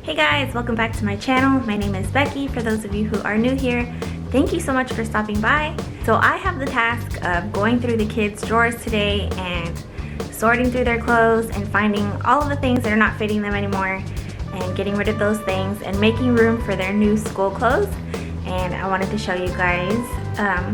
Hey guys, welcome back to my channel. My name is Becky. For those of you who are new here, thank you so much for stopping by. So I have the task of going through the kids' drawers today and sorting through their clothes and finding all of the things that are not fitting them anymore and getting rid of those things and making room for their new school clothes. And I wanted to show you guys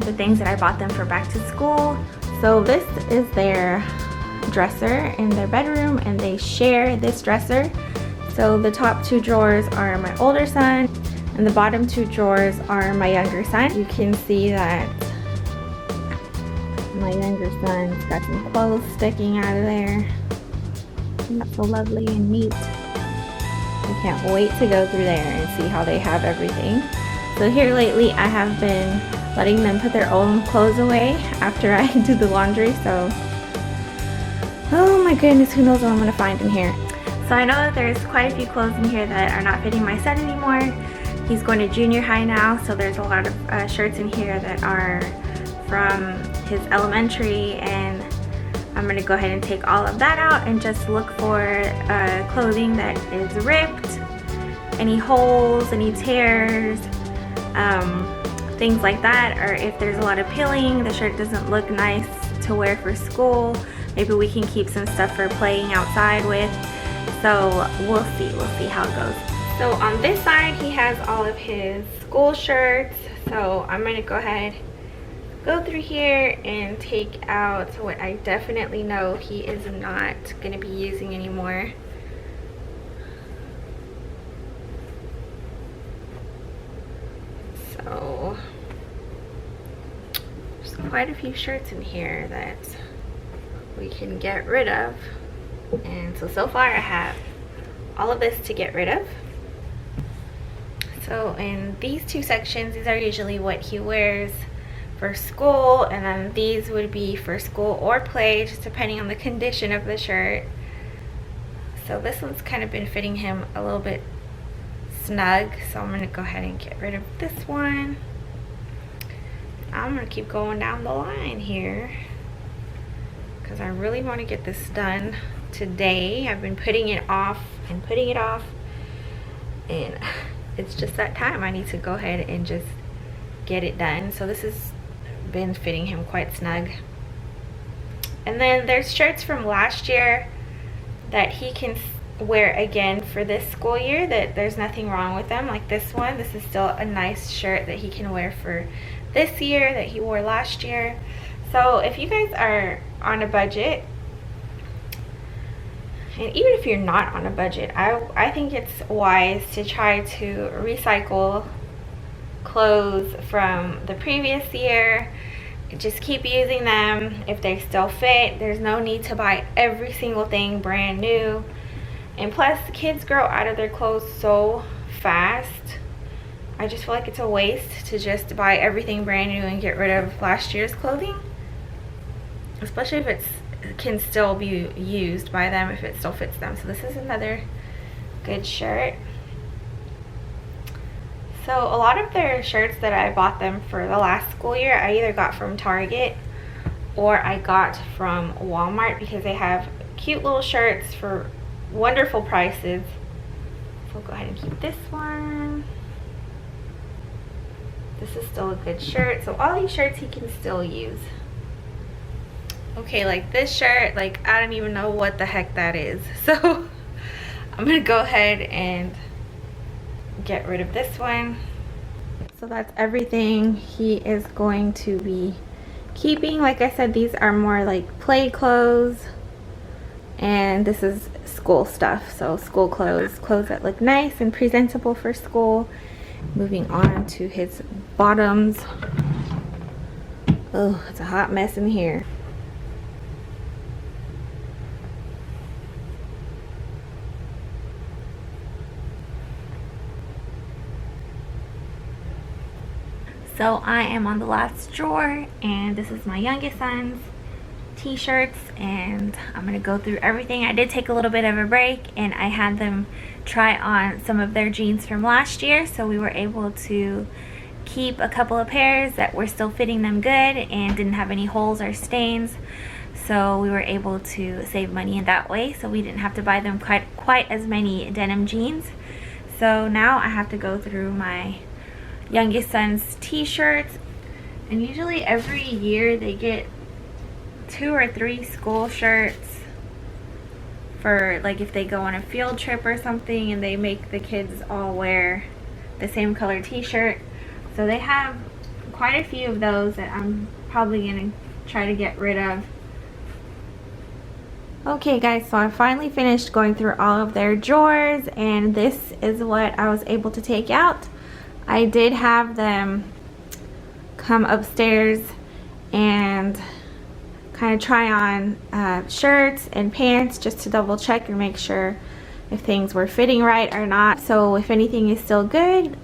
the things that I bought them for back to school. So this is their dresser in their bedroom, and they share this dresser. So the top two drawers are my older son and the bottom two drawers are my younger son. You can see that my younger son's got some clothes sticking out of there. That's so lovely and neat. I can't wait to go through there and see how they have everything. So here lately I have been letting them put their own clothes away after I do the laundry. So, oh my goodness, who knows what I'm gonna find in here. So I know that there's quite a few clothes in here that are not fitting my son anymore. He's going to junior high now, so there's a lot of shirts in here that are from his elementary, and I'm going to go ahead and take all of that out and just look for clothing that is ripped, any holes, any tears, things like that, or if there's a lot of peeling, the shirt doesn't look nice to wear for school, maybe we can keep some stuff for playing outside with. So we'll see how it goes. So on this side he has all of his school shirts, so I'm gonna go ahead, go through here and take out what I definitely know he is not gonna be using anymore. So there's quite a few shirts in here that we can get rid of. And so far I have all of this to get rid of. So in these two sections, these are usually what he wears for school, and then these would be for school or play, just depending on the condition of the shirt. So this one's kind of been fitting him a little bit snug, so I'm gonna go ahead and get rid of this one. I'm gonna keep going down the line here because I really want to get this done today. I've been putting it off and putting it off, and it's just that time. I need to go ahead and just get it done. So this has been fitting him quite snug. And then there's shirts from last year that he can wear again for this school year, that there's nothing wrong with them. Like this one, this is still a nice shirt that he can wear for this year that he wore last year. So if you guys are on a budget, and even if you're not on a budget, I think it's wise to try to recycle clothes from the previous year. Just keep using them. If they still fit, there's no need to buy every single thing brand new. And plus, kids grow out of their clothes so fast. I just feel like it's a waste to just buy everything brand new and get rid of last year's clothing, especially if it can still be used by them, if it still fits them. So this is another good shirt. So a lot of their shirts that I bought them for the last school year, I either got from Target or I got from Walmart, because they have cute little shirts for wonderful prices. So we'll go ahead and keep this one. This is still a good shirt. So all these shirts he can still use. Okay, like this shirt, like I don't even know what the heck that is. So I'm gonna go ahead and get rid of this one. So that's everything he is going to be keeping. Like I said, these are more like play clothes, and this is school stuff. So school clothes, clothes that look nice and presentable for school. Moving on to his bottoms. Oh, it's a hot mess in here. So I am on the last drawer, and this is my youngest son's t-shirts, and I'm gonna go through everything. I did take a little bit of a break, and I had them try on some of their jeans from last year, so we were able to keep a couple of pairs that were still fitting them good and didn't have any holes or stains. So we were able to save money in that way, so we didn't have to buy them quite as many denim jeans. So now I have to go through my youngest son's t-shirts, and usually every year they get 2 or 3 school shirts for like if they go on a field trip or something, and they make the kids all wear the same color t-shirt. So they have quite a few of those that I'm probably gonna try to get rid of. Okay guys, so I finally finished going through all of their drawers, and this is what I was able to take out. I did have them come upstairs and kind of try on shirts and pants just to double check and make sure if things were fitting right or not. So if anything is still good,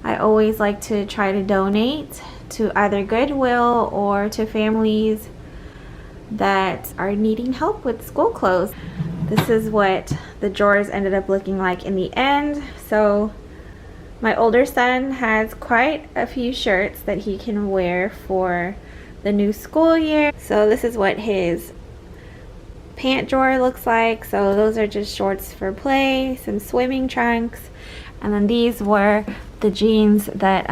I always like to try to donate to either Goodwill or to families that are needing help with school clothes. This is what the drawers ended up looking like in the end. So my older son has quite a few shirts that he can wear for the new school year. So this is what his pant drawer looks like. So those are just shorts for play, some swimming trunks, and then these were the jeans that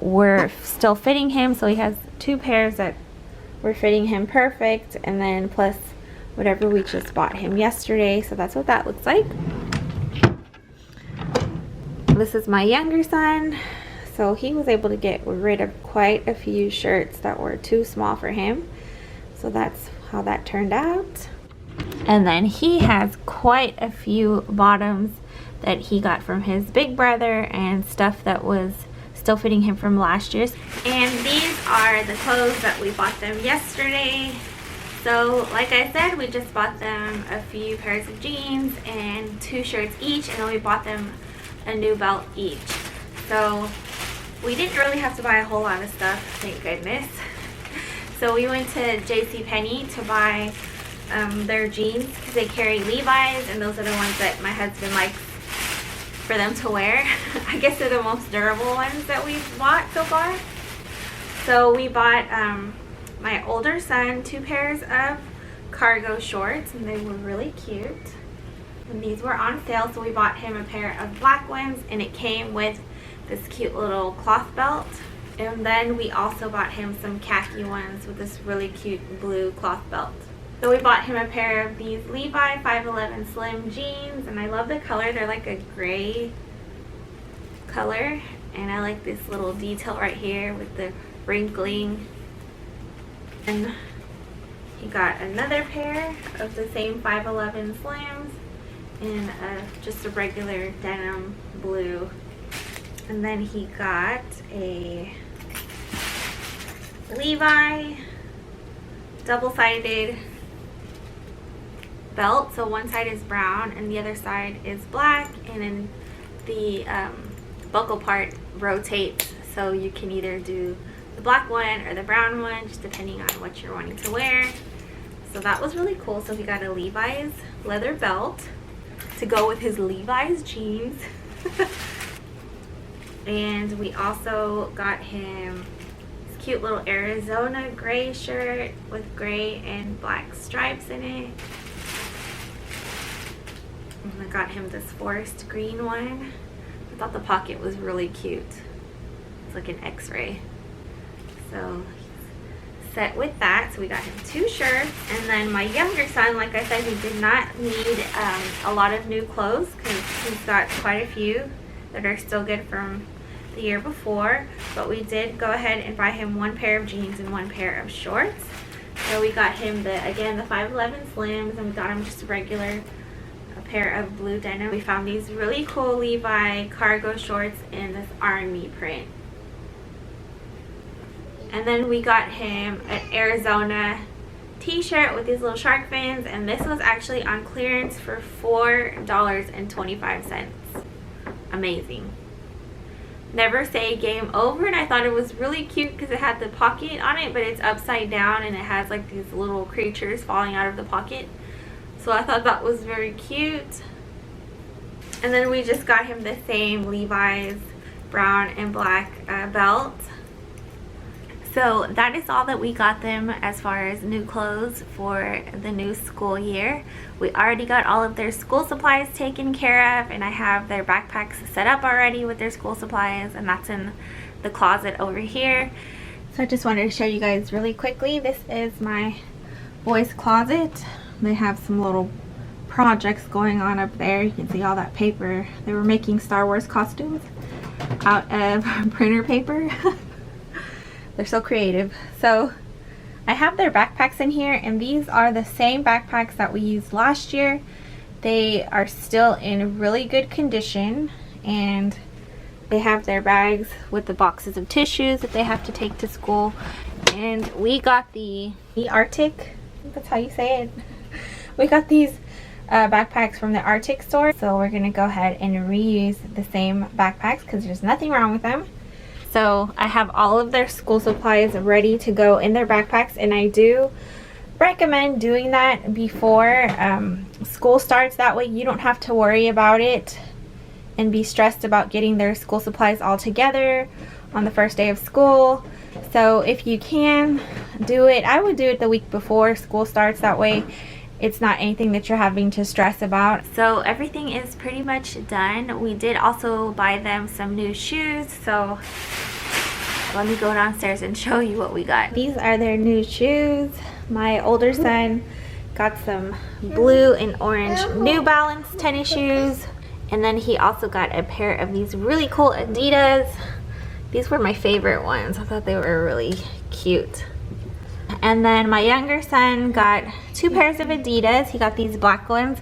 were still fitting him. So he has 2 pairs that were fitting him perfect, and then plus whatever we just bought him yesterday. So that's what that looks like. This is my younger son. So he was able to get rid of quite a few shirts that were too small for him. So that's how that turned out. And then he has quite a few bottoms that he got from his big brother and stuff that was still fitting him from last year's. And these are the clothes that we bought them yesterday. So like I said, we just bought them a few pairs of jeans and 2 shirts each, and then we bought them a new belt each. So we didn't really have to buy a whole lot of stuff, thank goodness. So we went to JCPenney to buy their jeans because they carry Levi's, and those are the ones that my husband likes for them to wear. I guess they're the most durable ones that we've bought so far. So we bought my older son 2 pairs of cargo shorts, and they were really cute. And these were on sale, so we bought him a pair of black ones, and it came with this cute little cloth belt. And then we also bought him some khaki ones with this really cute blue cloth belt. So we bought him a pair of these Levi 511 slim jeans, and I love the color. They're like a gray color, and I like this little detail right here with the wrinkling. And he got another pair of the same 511 slims in just a regular denim blue. And then he got a Levi double-sided belt. So one side is brown and the other side is black, and then the buckle part rotates, so you can either do the black one or the brown one, just depending on what you're wanting to wear. So that was really cool. So he got a Levi's leather belt to go with his Levi's jeans. And we also got him this cute little Arizona gray shirt with gray and black stripes in it. And I got him this forest green one. I thought the pocket was really cute. It's like an x-ray. So he's set with that. So we got him 2 shirts. And then my younger son, like I said, he did not need a lot of new clothes because he's got quite a few that are still good from the year before. But we did go ahead and buy him 1 pair of jeans and 1 pair of shorts. So we got him the 511 slims, and we got him just a regular pair of blue denim. We found these really cool Levi cargo shorts in this army print. And then we got him an Arizona t-shirt with these little shark fins, and this was actually on clearance for $4.25. Amazing. Never say game over, and I thought it was really cute because it had the pocket on it, but it's upside down and it has like these little creatures falling out of the pocket. So I thought that was very cute. And then we just got him the same Levi's brown and black belt. So that is all that we got them as far as new clothes for the new school year. We already got all of their school supplies taken care of, and I have their backpacks set up already with their school supplies, and that's in the closet over here. So I just wanted to show you guys really quickly. This is my boys' closet. They have some little projects going on up there. You can see all that paper. They were making Star Wars costumes out of printer paper. They're so creative. So I have their backpacks in here, and these are the same backpacks that we used last year. They are still in really good condition, and they have their bags with the boxes of tissues that they have to take to school. And we got the Arctic, I think that's how you say it. We got these backpacks from the Arctic store, so we're gonna go ahead and reuse the same backpacks because there's nothing wrong with them. So I have all of their school supplies ready to go in their backpacks, and I do recommend doing that before school starts. That way you don't have to worry about it and be stressed about getting their school supplies all together on the first day of school. So if you can do it, I would do it the week before school starts. That way it's not anything that you're having to stress about. So everything is pretty much done. We did also buy them some new shoes, so let me go downstairs and show you what we got. These are their new shoes. My older son got some blue and orange New Balance tennis shoes, and then he also got a pair of these really cool Adidas. These were my favorite ones. I thought they were really cute. And then my younger son got 2 pairs of Adidas. He got these black ones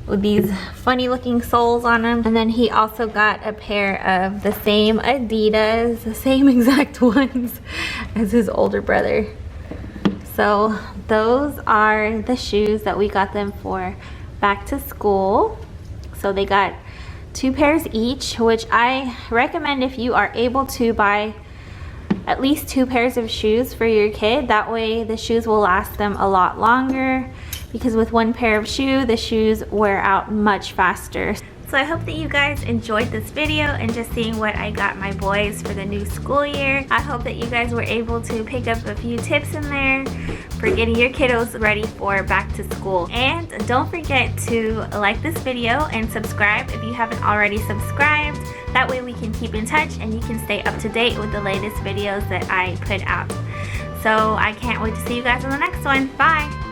with these funny looking soles on them. And then he also got a pair of the same Adidas, the same exact ones as his older brother. So those are the shoes that we got them for back to school. So they got 2 pairs each, which I recommend if you are able to buy at least 2 pairs of shoes for your kid. That way the shoes will last them a lot longer, because with 1 pair of shoe, the shoes wear out much faster. So I hope that you guys enjoyed this video and just seeing what I got my boys for the new school year. I hope that you guys were able to pick up a few tips in there for getting your kiddos ready for back to school. And don't forget to like this video and subscribe if you haven't already subscribed. That way we can keep in touch and you can stay up to date with the latest videos that I put out. So I can't wait to see you guys in the next one. Bye!